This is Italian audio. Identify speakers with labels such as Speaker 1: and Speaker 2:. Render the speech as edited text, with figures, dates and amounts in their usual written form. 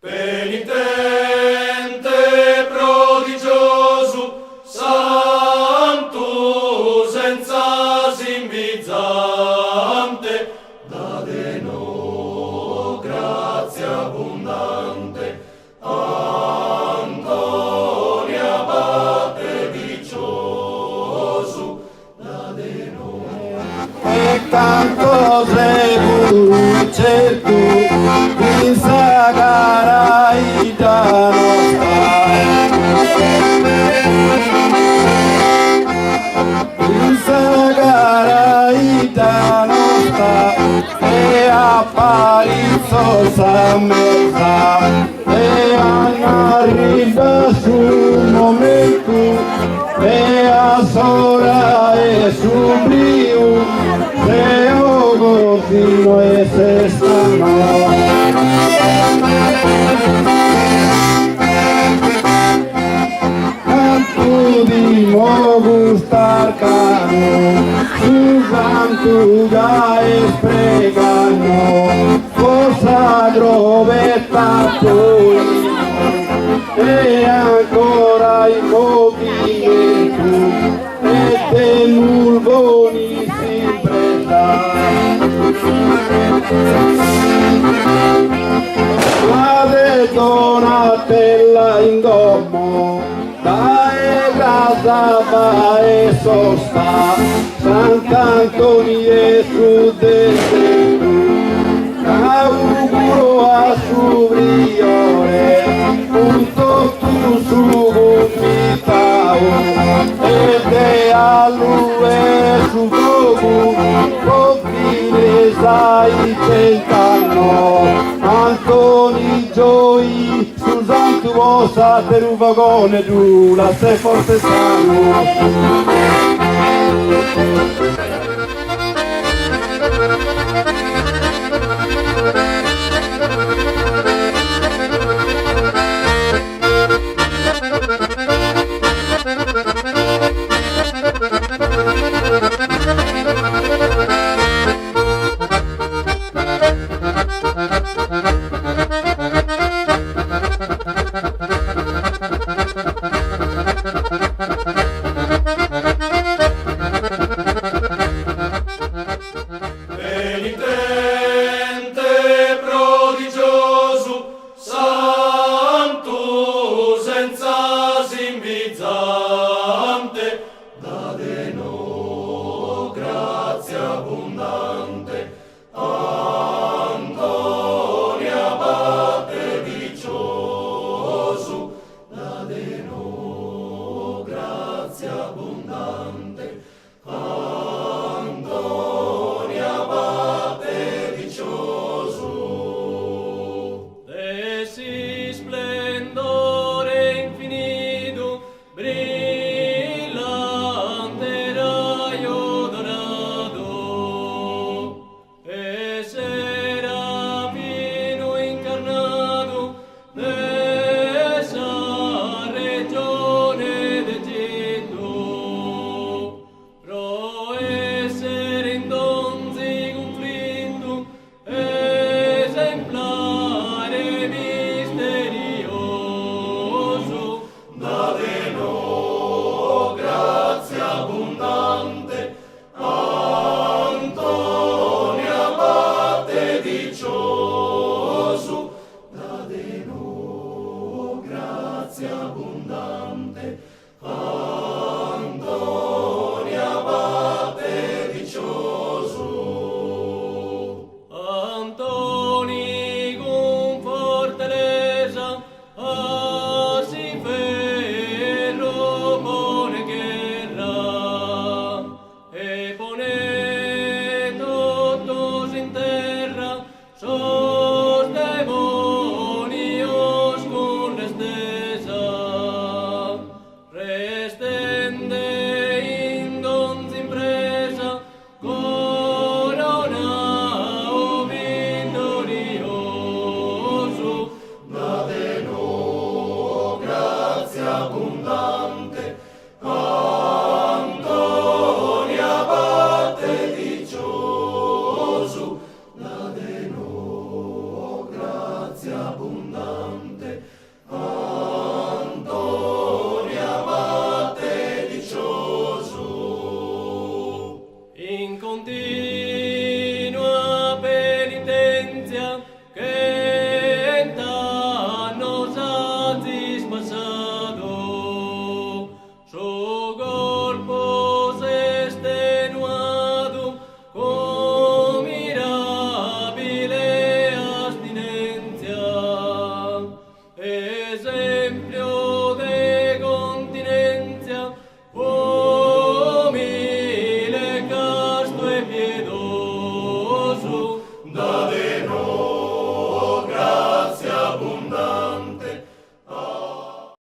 Speaker 1: penitente, prodigioso, santo, senza simbizzante, date-no grazia abbondante. Antonia Abate diccioso, date-no.
Speaker 2: E tanto se tu in Sagaraida nostra, in Sagaraida nostra, e apparizzo s'ammezza, e arriva sul momento, e a sola e sublio, e o così e se stanno. Pudimo gustar cano, Susantuga e spregano, forza grovetta poi, e ancora in movimento, e del Mulvoni si prenda. La de Donatella in gommo, dai casa va e sosta, Sant'Antonio su del auguro a suo priore, punto tu su vomitao, e te a lui su dogu, confine sai cent'anno, Antoni Gioi, Susan tu vosa per un vagone giù, la se forse sanno.
Speaker 1: Penitente, prodigioso, santo, senza simbizzante, date-no grazia abbondante. Antonia Abate diccioso, date-no grazia abbondante. Antonia Abate diccioso. Desi splendore infinito, brillante raio dorato, e serafino incarnato, dessa regione d'Egitto, pro essere in donzi conflitto, esemplare misterioso, date-no grazia abbondante. Antonia Abate diccioso, date-no grazia abbondante.